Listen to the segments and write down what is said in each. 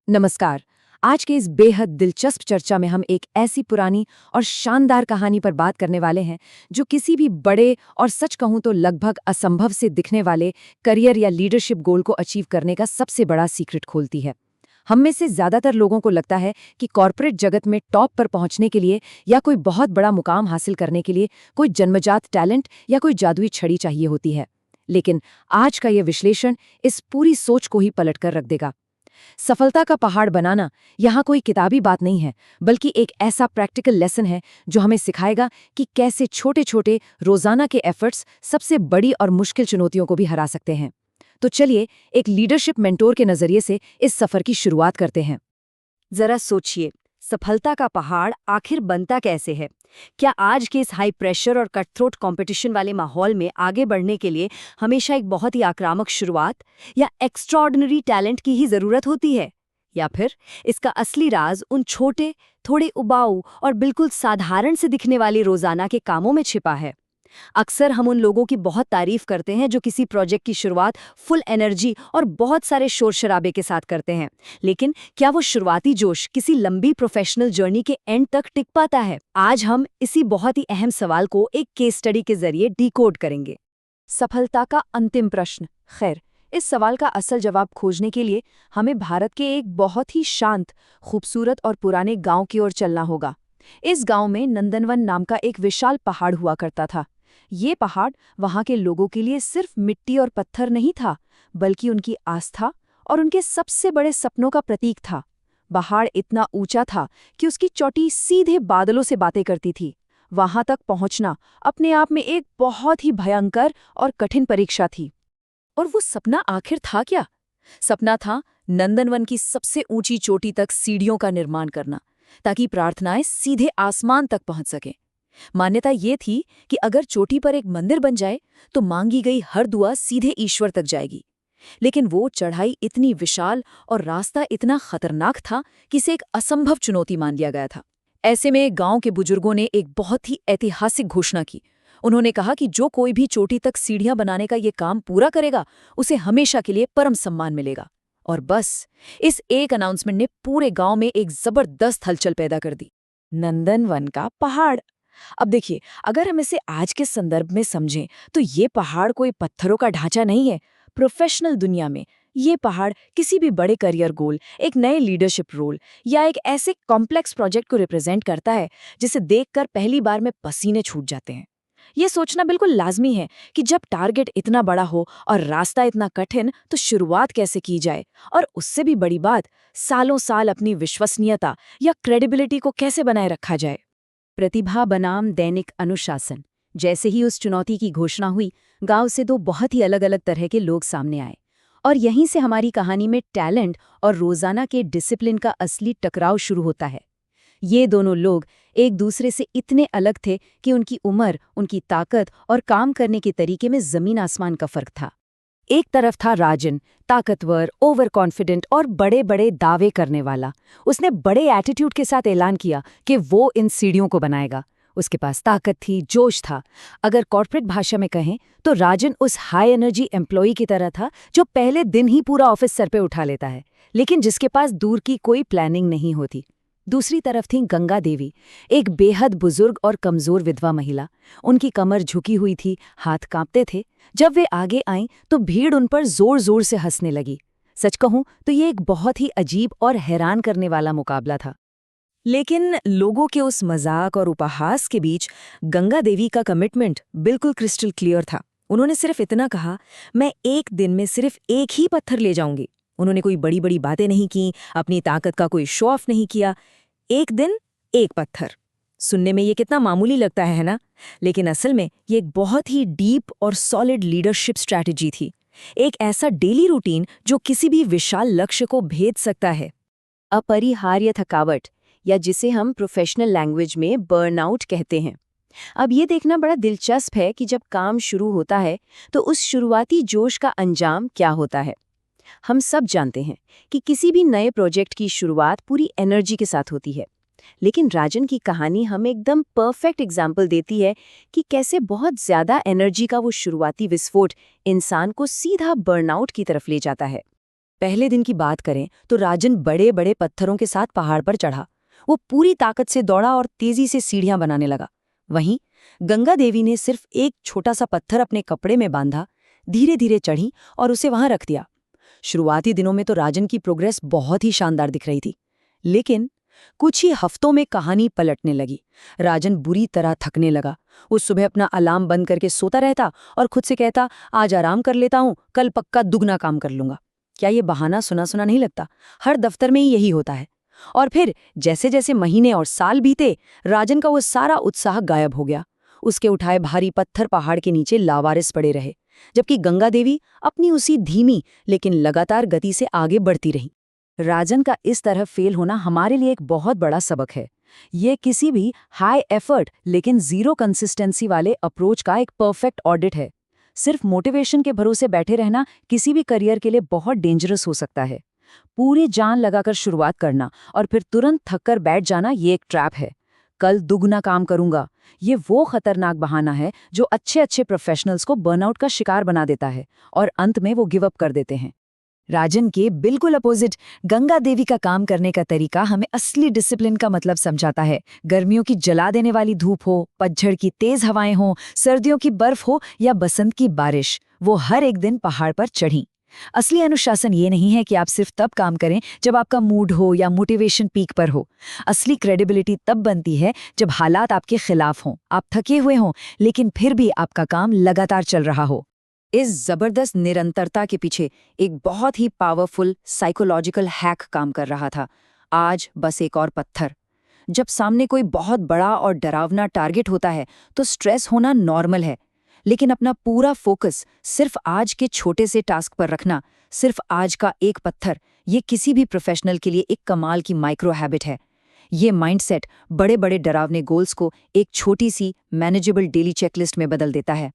नमस्कार। आज के इस बेहद दिलचस्प चर्चा में हम एक ऐसी पुरानी और शानदार कहानी पर बात करने वाले हैं जो किसी भी बड़े और सच कहूं तो लगभग असंभव से दिखने वाले करियर या लीडरशिप गोल को अचीव करने का सबसे बड़ा सीक्रेट खोलती है। हम में से ज्यादातर लोगों को लगता है कि कॉर्पोरेट जगत में टॉप पर पहुंचने के लिए या कोई बहुत बड़ा मुकाम हासिल करने के लिए कोई जन्मजात टैलेंट या कोई जादुई छड़ी चाहिए होती है। लेकिन आज का यह विश्लेषण इस पूरी सोच को ही पलटकर रख देगा। सफलता का पहाड़ बनाना यहाँ कोई किताबी बात नहीं है, बल्कि एक ऐसा प्रैक्टिकल लेसन है जो हमें सिखाएगा कि कैसे छोटे छोटे रोजाना के एफर्ट्स सबसे बड़ी और मुश्किल चुनौतियों को भी हरा सकते हैं। तो चलिए एक लीडरशिप मेंटोर के नजरिए से इस सफर की शुरुआत करते हैं। जरा सोचिए, सफलता का पहाड़ आखिर बनता कैसे है? क्या आज के इस हाई प्रेशर और कटथ्रोट कंपटीशन वाले माहौल में आगे बढ़ने के लिए हमेशा एक बहुत ही आक्रामक शुरुआत या एक्स्ट्राऑर्डिनरी टैलेंट की ही जरूरत होती है? या फिर इसका असली राज उन छोटे, थोड़े उबाऊ और बिल्कुल साधारण से दिखने वाले रोजाना के कामों में छिपा है? अक्सर हम उन लोगों की बहुत तारीफ करते हैं जो किसी प्रोजेक्ट की शुरुआत फुल एनर्जी और बहुत सारे शोर शराबे के साथ करते हैं, लेकिन क्या वो शुरुआती जोश किसी लंबी प्रोफेशनल जर्नी के एंड तक टिक पाता है? आज हम इसी बहुत ही अहम सवाल को एक केस स्टडी के जरिए डिकोड करेंगे। सफलता का अंतिम प्रश्न। खैर, इस सवाल का असल जवाब खोजने के लिए हमें भारत के एक बहुत ही शांत, खूबसूरत और पुराने गांव की ओर चलना होगा। इस गांव में नंदनवन नाम का एक विशाल पहाड़ हुआ करता था। ये पहाड़ वहां के लोगों के लिए सिर्फ मिट्टी और पत्थर नहीं था, बल्कि उनकी आस्था और उनके सबसे बड़े सपनों का प्रतीक था। पहाड़ इतना ऊंचा था कि उसकी चोटी सीधे बादलों से बातें करती थी। वहां तक पहुंचना अपने आप में एक बहुत ही भयंकर और कठिन परीक्षा थी। और वो सपना आखिर था क्या? सपना था नंदनवन की सबसे ऊंची चोटी तक सीढ़ियों का निर्माण करना, ताकि प्रार्थनाएं सीधे आसमान तक पहुंच सकें। मान्यता ये थी कि अगर चोटी पर एक मंदिर बन जाए तो मांगी गई हर दुआ सीधे ईश्वर तक जाएगी। लेकिन वो चढ़ाई इतनी विशाल और रास्ता इतना खतरनाक था कि इसे एक असंभव चुनौती मान लिया गया था। ऐसे में गांव के बुजुर्गों ने एक बहुत ही ऐतिहासिक घोषणा की। उन्होंने कहा कि जो कोई भी चोटी तक सीढ़ियां बनाने का ये काम पूरा करेगा, उसे हमेशा के लिए परम सम्मान मिलेगा। और बस इस एक अनाउंसमेंट ने पूरे गांव में एक जबरदस्त हलचल पैदा कर दी। नंदनवन का पहाड़। अब देखिए, अगर हम इसे आज के संदर्भ में समझें तो ये पहाड़ कोई पत्थरों का ढांचा नहीं है। प्रोफेशनल दुनिया में ये पहाड़ किसी भी बड़े करियर गोल, एक नए लीडरशिप रोल या एक ऐसे कॉम्प्लेक्स प्रोजेक्ट को रिप्रेजेंट करता है जिसे देखकर पहली बार में पसीने छूट जाते हैं। ये सोचना बिल्कुल लाजमी है कि जब टारगेट इतना बड़ा हो और रास्ता इतना कठिन, तो शुरुआत कैसे की जाए, और उससे भी बड़ी बात, सालों साल अपनी विश्वसनीयता या क्रेडिबिलिटी को कैसे बनाए रखा जाए। प्रतिभा बनाम दैनिक अनुशासन। जैसे ही उस चुनौती की घोषणा हुई, गांव से दो बहुत ही अलग अलग तरह के लोग सामने आए। और यहीं से हमारी कहानी में टैलेंट और रोजाना के डिसिप्लिन का असली टकराव शुरू होता है। ये दोनों लोग एक दूसरे से इतने अलग थे कि उनकी उम्र, उनकी ताकत और काम करने के तरीके में जमीन आसमान का फर्क था। एक तरफ था राजन, ताकतवर, ओवर कॉन्फिडेंट और बड़े बड़े दावे करने वाला। उसने बड़े एटीट्यूड के साथ ऐलान किया कि वो इन सीढ़ियों को बनाएगा। उसके पास ताकत थी, जोश था। अगर कॉर्पोरेट भाषा में कहें तो राजन उस हाई एनर्जी एम्प्लॉई की तरह था जो पहले दिन ही पूरा ऑफिस सर पे उठा लेता है, लेकिन जिसके पास दूर की कोई प्लानिंग नहीं होती। दूसरी तरफ थी गंगा देवी, एक बेहद बुजुर्ग और कमजोर विधवा महिला। उनकी कमर झुकी हुई थी, हाथ कांपते थे। जब वे आगे आईं तो भीड़ उन पर जोर जोर से हंसने लगी। सच कहूं तो ये एक बहुत ही अजीब और हैरान करने वाला मुकाबला था। लेकिन लोगों के उस मजाक और उपहास के बीच गंगा देवी का कमिटमेंट बिल्कुल क्रिस्टल क्लियर था। उन्होंने सिर्फ इतना कहा, मैं एक दिन में सिर्फ एक ही पत्थर ले जाऊंगी। उन्होंने कोई बड़ी बड़ी बातें नहीं की, अपनी ताकत का कोई शो ऑफ नहीं किया। एक दिन, एक पत्थर। सुनने में ये कितना मामूली लगता है ना? लेकिन असल में ये एक बहुत ही डीप और सॉलिड लीडरशिप स्ट्रैटेजी थी। एक ऐसा डेली रूटीन जो किसी भी विशाल लक्ष्य को भेद सकता है। अपरिहार्य थकावट, या जिसे हम प्रोफेशनल लैंग्वेज में बर्नआउट कहते हैं। अब ये देखना बड़ा दिलचस्प है कि जब काम शुरू होता है तो उस शुरुआती जोश का अंजाम क्या होता है। हम सब जानते हैं कि किसी भी नए प्रोजेक्ट की शुरुआत पूरी एनर्जी के साथ होती है, लेकिन राजन की कहानी हमें एकदम परफेक्ट एग्जाम्पल देती है कि कैसे बहुत ज्यादा एनर्जी का वो शुरुआती विस्फोट इंसान को सीधा बर्नआउट की तरफ ले जाता है। पहले दिन की बात करें तो राजन बड़े बड़े पत्थरों के साथ पहाड़ पर चढ़ा। वो पूरी ताकत से दौड़ा और तेजी से सीढ़ियां बनाने लगा। वहीं गंगा देवी ने सिर्फ एक छोटा सा पत्थर अपने कपड़े में बांधा, धीरे धीरे चढ़ी और उसे वहां रख दिया। शुरुआती दिनों में तो राजन की प्रोग्रेस बहुत ही शानदार दिख रही थी, लेकिन कुछ ही हफ्तों में कहानी पलटने लगी। राजन बुरी तरह थकने लगा। वो सुबह अपना अलार्म बंद करके सोता रहता और खुद से कहता, आज आराम कर लेता हूं, कल पक्का दुगना काम कर लूंगा। क्या ये बहाना सुना सुना नहीं लगता? हर दफ्तर में ही यही होता है। और फिर जैसे जैसे महीने और साल बीते, राजन का वो सारा उत्साह गायब हो गया। उसके उठाए भारी पत्थर पहाड़ के नीचे लावारिस पड़े रहे, जबकि गंगा देवी अपनी उसी धीमी लेकिन लगातार गति से आगे बढ़ती रही। राजन का इस तरह फेल होना हमारे लिए एक बहुत बड़ा सबक है। ये किसी भी हाई एफर्ट लेकिन जीरो कंसिस्टेंसी वाले अप्रोच का एक परफेक्ट ऑडिट है। सिर्फ मोटिवेशन के भरोसे बैठे रहना किसी भी करियर के लिए बहुत डेंजरस हो सकता है। पूरी जान लगाकर शुरुआत करना और फिर तुरंत थककर बैठ जाना, ये एक ट्रैप है। कल दुगना काम करूंगा, ये वो खतरनाक बहाना है जो अच्छे अच्छे प्रोफेशनल्स को बर्नआउट का शिकार बना देता है और अंत में वो गिव अप कर देते हैं। राजन के बिल्कुल अपोजिट गंगा देवी का काम करने का तरीका हमें असली डिसिप्लिन का मतलब समझाता है। गर्मियों की जला देने वाली धूप हो, पतझड़ की तेज हवाएं हो, सर्दियों की बर्फ हो या बसंत की बारिश, वो हर एक दिन पहाड़ पर चढ़ी। असली अनुशासन ये नहीं है कि आप सिर्फ तब काम करें जब आपका मूड हो या मोटिवेशन पीक पर हो। असली क्रेडिबिलिटी तब बनती है जब हालात आपके खिलाफ हों, आप थके हुए हों, लेकिन फिर भी आपका काम लगातार चल रहा हो। इस जबरदस्त निरंतरता के पीछे एक बहुत ही पावरफुल साइकोलॉजिकल हैक काम कर रहा था। आज बस एक और पत्थर। जब सामने कोई बहुत बड़ा और डरावना टारगेट होता है तो स्ट्रेस होना नॉर्मल है, लेकिन अपना पूरा फोकस सिर्फ आज के छोटे से टास्क पर रखना, सिर्फ आज का एक पत्थर, ये किसी भी प्रोफेशनल के लिए एक कमाल की माइक्रो हैबिट है। ये माइंडसेट बड़े बड़े डरावने गोल्स को एक छोटी सी मैनेजेबल डेली चेकलिस्ट में बदल देता है।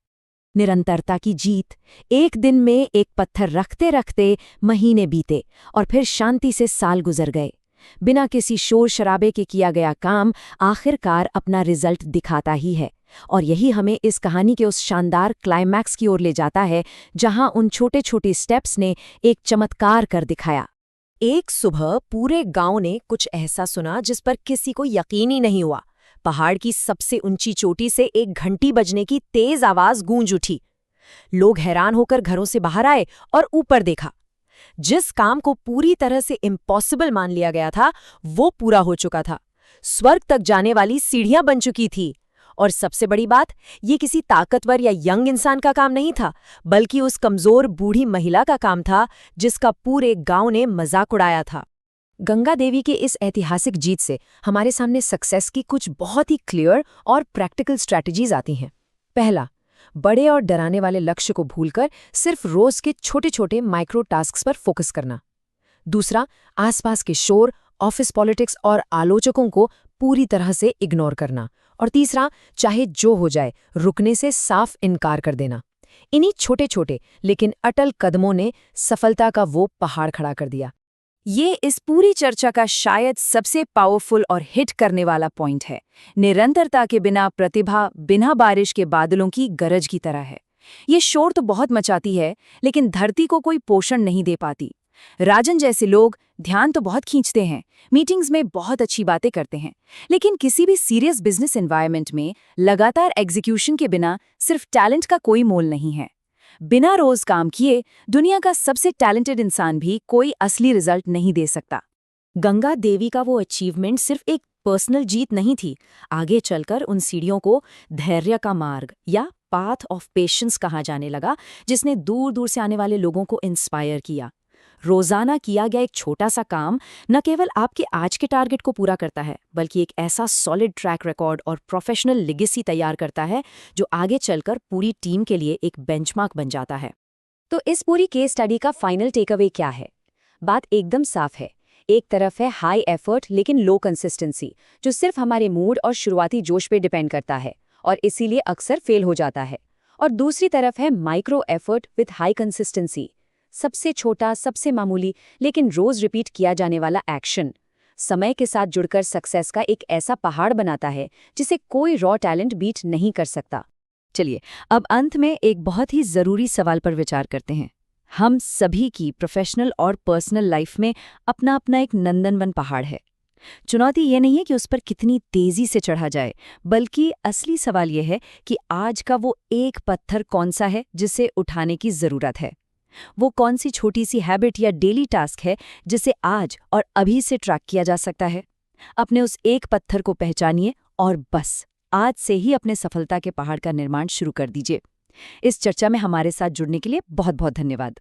निरंतरता की जीत। एक दिन में एक पत्थर रखते रखते महीने बीते और फिर शांति से साल गुजर गए। बिना किसी शोर शराबे के किया गया काम आखिरकार अपना रिजल्ट दिखाता ही है। और यही हमें इस कहानी के उस शानदार क्लाइमैक्स की ओर ले जाता है, जहां उन छोटे छोटे स्टेप्स ने एक चमत्कार कर दिखाया। एक सुबह पूरे गांव ने कुछ ऐसा सुना जिस पर किसी को यकीन ही नहीं हुआ। पहाड़ की सबसे ऊंची चोटी से एक घंटी बजने की तेज आवाज गूंज उठी। लोग हैरान होकर घरों से बाहर आए और ऊपर देखा। जिस काम को पूरी तरह से इम्पॉसिबल मान लिया गया था, वो पूरा हो चुका था। स्वर्ग तक जाने वाली सीढ़ियां बन चुकी थी। और सबसे बड़ी बात, ये किसी ताकतवर या यंग इंसान का काम नहीं था, बल्कि उस कमजोर बूढ़ी महिला का काम था जिसका पूरे गांव ने मजाक उड़ाया था। गंगा देवी के इस ऐतिहासिक जीत से हमारे सामने सक्सेस की कुछ बहुत ही क्लियर और प्रैक्टिकल स्ट्रैटेजीज आती हैं। पहला, बड़े और डराने वाले लक्ष्य को भूलकर सिर्फ रोज के छोटे छोटे माइक्रो टास्क्स पर फोकस करना। दूसरा, आसपास के शोर, ऑफिस पॉलिटिक्स और आलोचकों को पूरी तरह से इग्नोर करना। और तीसरा, चाहे जो हो जाए, रुकने से साफ इनकार कर देना। इन्हीं छोटे छोटे लेकिन अटल कदमों ने सफलता का वो पहाड़ खड़ा कर दिया। ये इस पूरी चर्चा का शायद सबसे पावरफुल और हिट करने वाला पॉइंट है। निरंतरता के बिना प्रतिभा बिना बारिश के बादलों की गरज की तरह है। ये शोर तो बहुत मचाती है, लेकिन धरती को कोई पोषण नहीं दे पाती। राजन जैसे लोग ध्यान तो बहुत खींचते हैं, मीटिंग्स में बहुत अच्छी बातें करते हैं, लेकिन किसी भी सीरियस बिजनेस एनवायरनमेंट में लगातार एग्जीक्यूशन के बिना सिर्फ टैलेंट का कोई मोल नहीं है। बिना रोज काम किए दुनिया का सबसे टैलेंटेड इंसान भी कोई असली रिजल्ट नहीं दे सकता। गंगा देवी का वो अचीवमेंट सिर्फ एक पर्सनल जीत नहीं थी। आगे चलकर उन सीढ़ियों को धैर्य का मार्ग या पाथ ऑफ पेशेंस कहा जाने लगा, जिसने दूर दूर से आने वाले लोगों को इंस्पायर किया। रोजाना किया गया एक छोटा सा काम न केवल आपके आज के टारगेट को पूरा करता है, बल्कि एक ऐसा सॉलिड ट्रैक रिकॉर्ड और प्रोफेशनल लेगेसी तैयार करता है जो आगे चलकर पूरी टीम के लिए एक बेंचमार्क बन जाता है। तो इस पूरी केस स्टडी का फाइनल टेकअवे क्या है? बात एकदम साफ है। एक तरफ है हाई एफर्ट लेकिन लो कंसिस्टेंसी, जो सिर्फ हमारे मूड और शुरुआती जोश पे डिपेंड करता है और इसीलिए अक्सर फेल हो जाता है। और दूसरी तरफ है micro effort with high consistency, सबसे छोटा, सबसे मामूली लेकिन रोज रिपीट किया जाने वाला एक्शन समय के साथ जुड़कर सक्सेस का एक ऐसा पहाड़ बनाता है जिसे कोई रॉ टैलेंट बीट नहीं कर सकता। चलिए अब अंत में एक बहुत ही जरूरी सवाल पर विचार करते हैं। हम सभी की प्रोफेशनल और पर्सनल लाइफ में अपना अपना एक नंदनवन पहाड़ है। चुनौती ये नहीं है कि उस पर कितनी तेजी से चढ़ा जाए, बल्कि असली सवाल ये है कि आज का वो एक पत्थर कौन सा है जिसे उठाने की जरूरत है। वो कौन सी छोटी सी हैबिट या डेली टास्क है जिसे आज और अभी से ट्रैक किया जा सकता है। अपने उस एक पत्थर को पहचानिए और बस आज से ही अपने सफलता के पहाड़ का निर्माण शुरू कर दीजिए। इस चर्चा में हमारे साथ जुड़ने के लिए बहुत बहुत धन्यवाद।